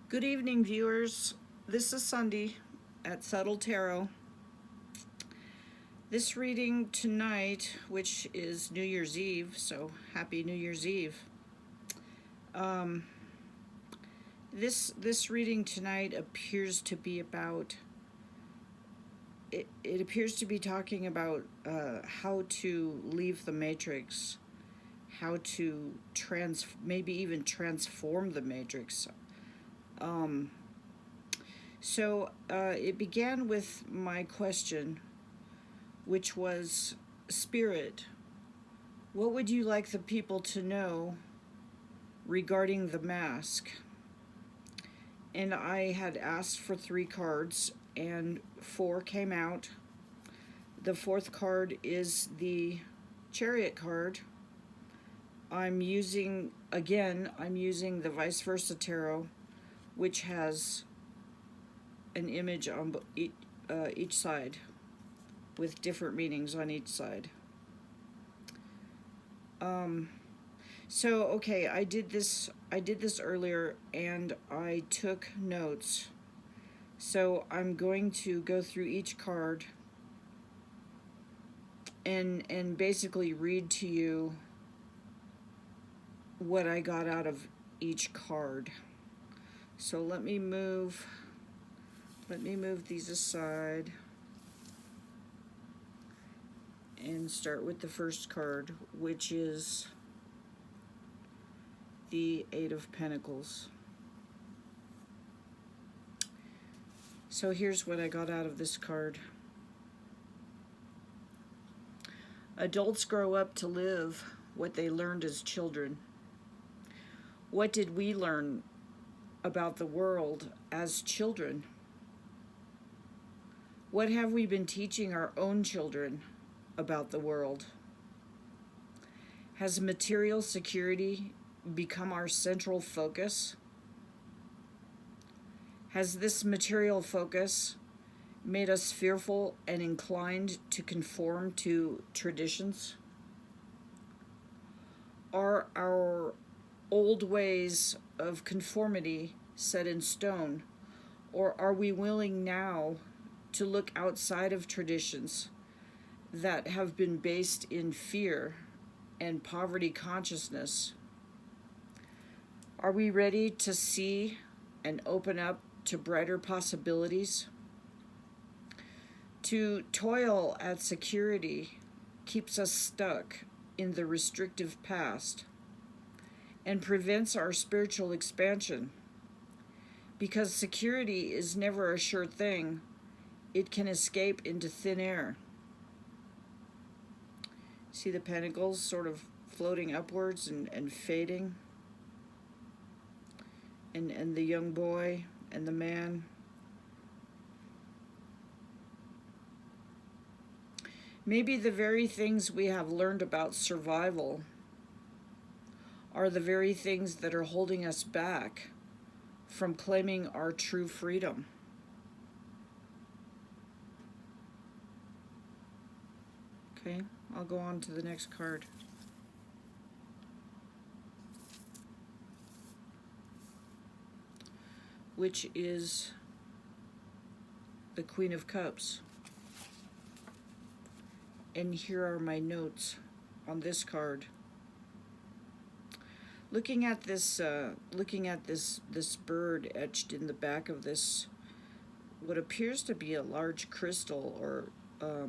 Good evening, viewers. This is Sunday at Subtle Tarot. This reading tonight, which is New Year's Eve, so happy New Year's Eve. This reading tonight appears to be about. It appears to be talking about how to leave the matrix, how to maybe even transform the matrix. So it began with my question, which was, Spirit, what would you like the people to know regarding the mask? And I had asked for 3 cards, and 4 came out. The 4th card is the Chariot card. I'm using the Vice Versa Tarot, which has an image on each side with different meanings on each side. So okay, I did this earlier and I took notes. So I'm going to go through each card and basically read to you what I got out of each card. So let me move these aside and start with the first card, which is the 8 of Pentacles. So here's what I got out of this card. Adults grow up to live what they learned as children. What did we learn about the world as children? What have we been teaching our own children about the world? Has material security become our central focus? Has this material focus made us fearful and inclined to conform to traditions? Are our old ways of conformity set in stone, or are we willing now to look outside of traditions that have been based in fear and poverty consciousness? Are we ready to see and open up to brighter possibilities? To toil at security keeps us stuck in the restrictive past and prevents our spiritual expansion. Because security is never a sure thing, it can escape into thin air. See the pentacles sort of floating upwards and fading? And the young boy and the man. Maybe the very things we have learned about survival are the very things that are holding us back from claiming our true freedom. Okay, I'll go on to the next card. Which is the Queen of Cups. And here are my notes on this card. Looking at this bird etched in the back of this, what appears to be a large crystal, or a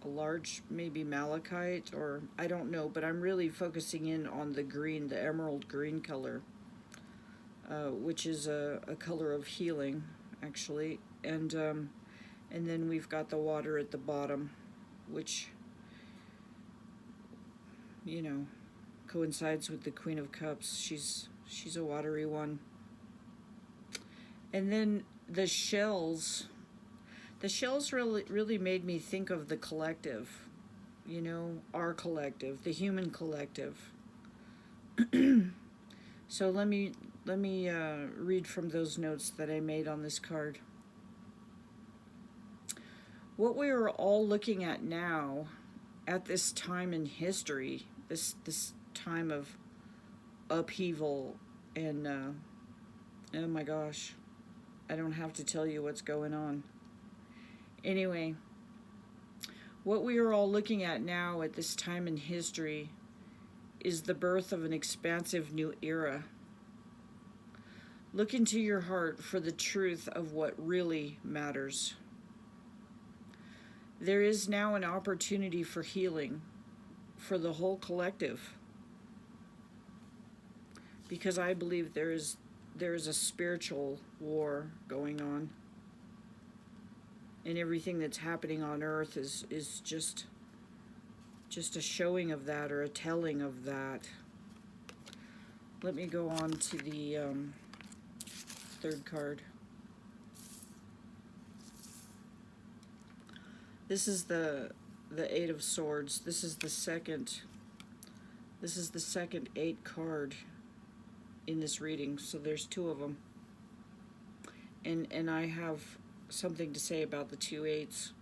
large maybe malachite, or I don't know, but I'm really focusing in on the green, the emerald green color, which is a color of healing, actually, and then we've got the water at the bottom, which, you know, coincides with the Queen of Cups. She's a watery one. And then the shells really made me think of the collective, you know, our collective, the human collective. So let me read from those notes that I made on this card. What we are all looking at now, at this time in history, this time of upheaval and oh my gosh, I don't have to tell you what's going on. Anyway, what we are all looking at now at this time in history is the birth of an expansive new era. Look into your heart for the truth of what really matters. There is now an opportunity for healing for the whole collective, because I believe there is a spiritual war going on, and everything that's happening on earth is just a showing of that, or a telling of that. Let me go on to the third card. This is the Eight of Swords. This is the second 8 card in this reading, so there's 2 of them. And I have something to say about the 2 8s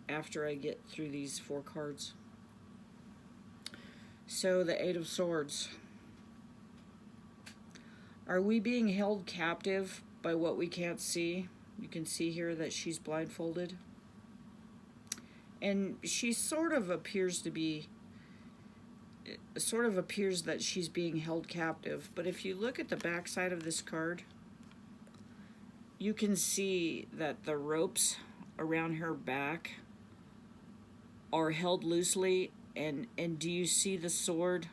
after I get through these 4 cards. So the Eight of Swords. Are we being held captive by what we can't see? You can see here that she's blindfolded. And she sort of appears that she's being held captive. But if you look at the back side of this card, you can see that the ropes around her back are held loosely. And do you see the sword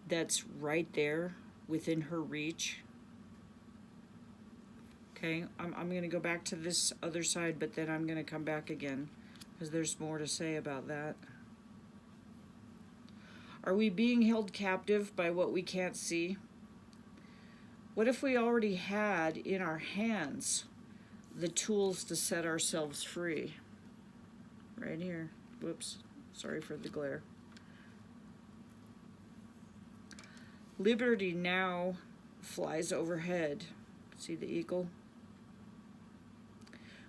that's right there within her reach? Okay, I'm going to go back to this other side, but then I'm going to come back again, because there's more to say about that. Are we being held captive by what we can't see? What if we already had in our hands the tools to set ourselves free? Right here. Whoops. Sorry for the glare. Liberty now flies overhead. See the eagle?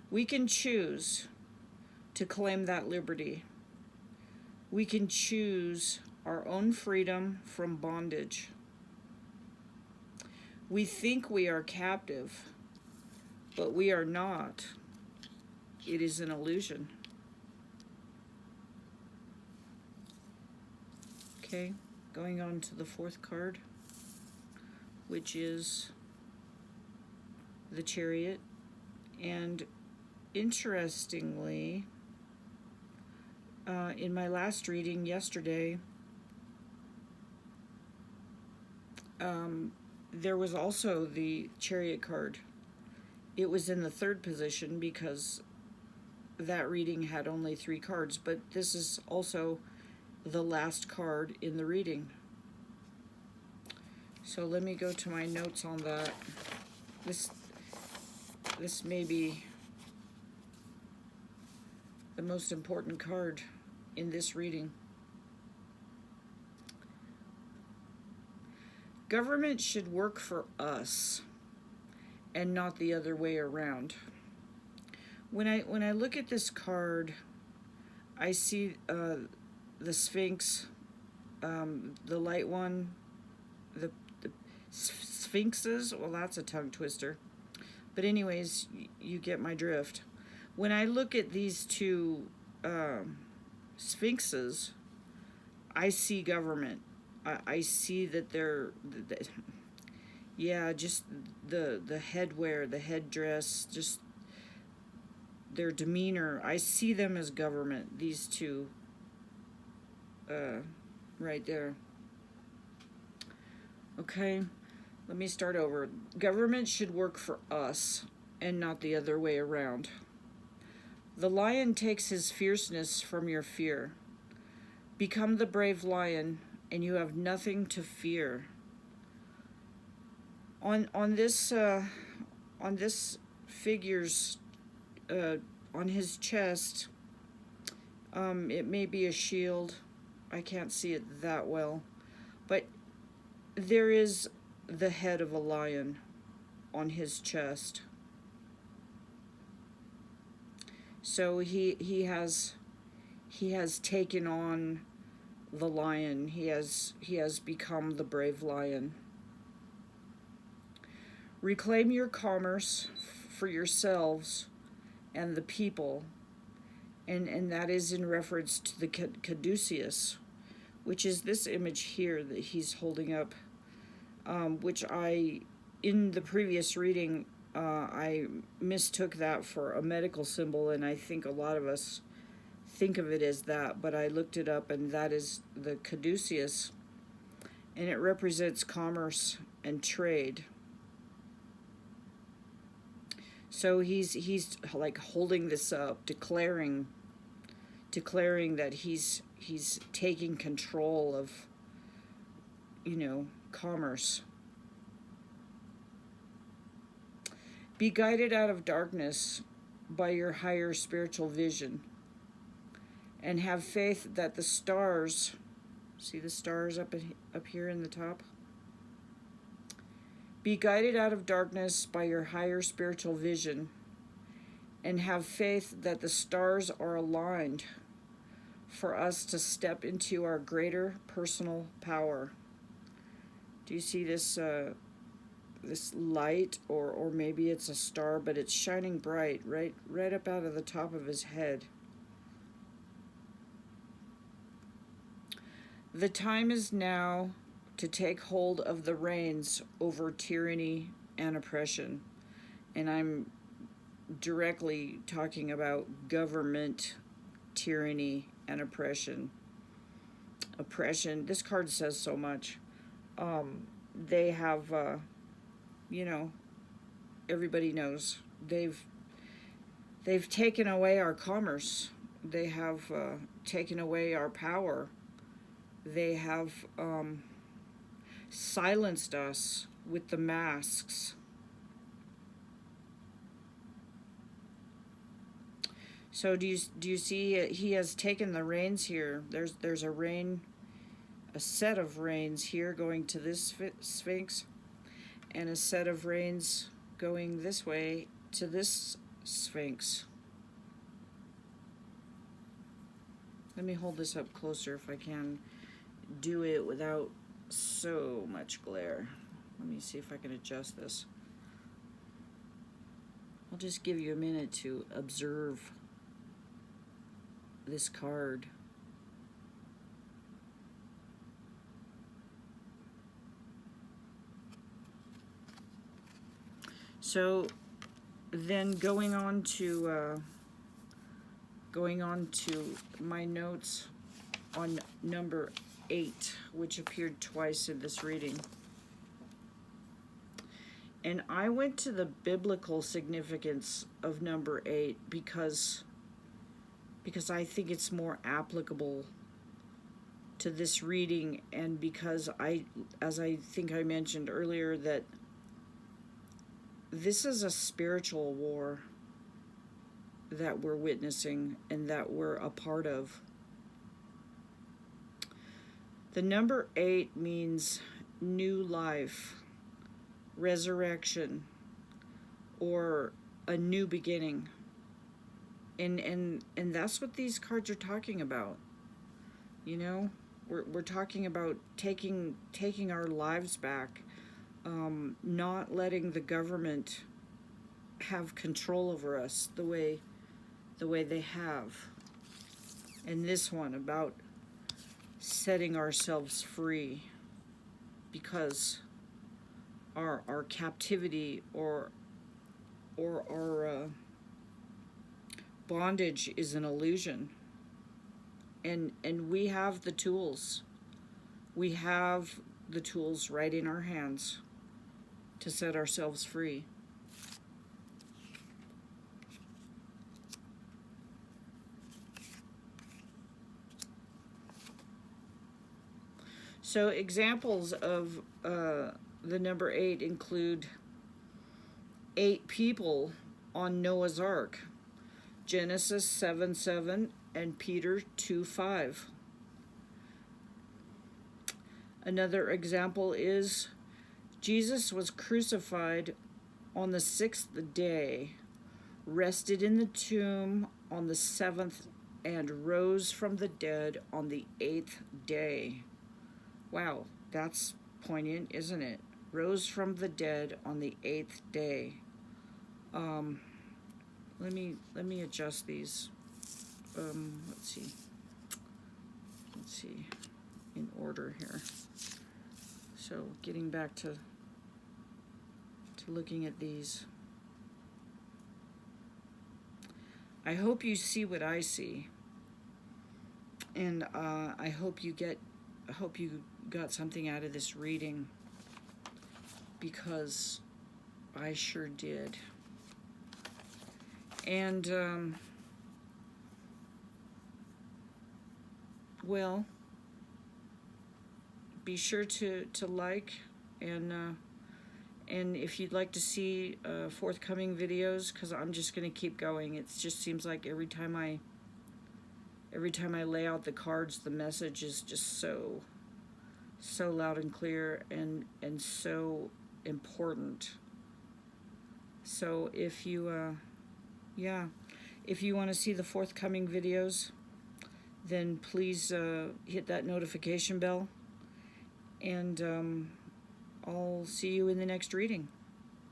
We can choose to claim that liberty. We can choose our own freedom from bondage. We think we are captive, but we are not. It is an illusion. Okay, going on to the 4th card, which is the Chariot. And interestingly, in my last reading yesterday, there was also the Chariot card. It was in the 3rd position because that reading had only 3 cards, but this is also the last card in the reading. So let me go to my notes on that. This may be the most important card in this reading. Government should work for us and not the other way around. When I look at this card, I see the Sphinx, the light one, the Sphinxes. Well, that's a tongue twister. But anyways, you get my drift. When I look at these 2 Sphinxes, I see government. I see that they're, yeah, just the headwear, the headdress, just their demeanor. I see them as government, these 2 right there. Okay, let me start over. Government should work for us and not the other way around. The lion takes his fierceness from your fear. Become the brave lion, and you have nothing to fear. On this figure's on his chest, it may be a shield. I can't see it that well, but there is the head of a lion on his chest. So he has taken on the lion. He has become the brave lion. Reclaim your commerce for yourselves and the people, and that is in reference to the caduceus, which is this image here that he's holding up, which in the previous reading, I mistook that for a medical symbol, and I think a lot of us think of it as that, but I looked it up, and that is the caduceus, and it represents commerce and trade. So he's like holding this up, declaring that he's taking control of, commerce. Be guided out of darkness by your higher spiritual vision, and have faith that the stars, see the stars up here in the top? Be guided out of darkness by your higher spiritual vision, and have faith that the stars are aligned for us to step into our greater personal power. Do you see this this light, or maybe it's a star, but it's shining bright right up out of the top of his head. The time is now to take hold of the reins over tyranny and oppression. And I'm directly talking about government tyranny and oppression. Oppression, this card says so much. They have, everybody knows, they've taken away our commerce. They have taken away our power. They have silenced us with the masks. So do you see he has taken the reins here? There's a set of reins here going to this Sphinx, and a set of reins going this way to this Sphinx. Let me hold this up closer if I can do it without so much glare. Let me see if I can adjust this. I'll just give you a minute to observe this card. So then going on to my notes on number 8, which appeared twice in this reading. And I went to the biblical significance of number 8 because I think it's more applicable to this reading, and because as I think I mentioned earlier, that this is a spiritual war that we're witnessing and that we're a part of. The number 8 means new life, resurrection, or a new beginning. And that's what these cards are talking about. We're talking about taking our lives back, not letting the government have control over us the way they have. And this one about setting ourselves free, because our captivity or our bondage is an illusion, and we have the tools. We have the tools right in our hands to set ourselves free. So examples of the number 8 include 8 people on Noah's Ark, Genesis 7:7 and Peter 2:5. Another example is Jesus was crucified on the 6th day, rested in the tomb on the 7th, and rose from the dead on the 8th day. Wow, that's poignant, isn't it? rose from the dead on the 8th day. Let me adjust these. Let's see, in order here. So getting back to looking at these. I hope you see what I see, and I hope you got something out of this reading, because I sure did. And well, be sure to like, and if you'd like to see forthcoming videos, because I'm just going to keep going. It just seems like every time I lay out the cards, the message is just so loud and clear, and so important. So if you if you want to see the forthcoming videos, then please hit that notification bell, and I'll see you in the next reading.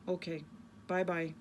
Okay, bye-bye.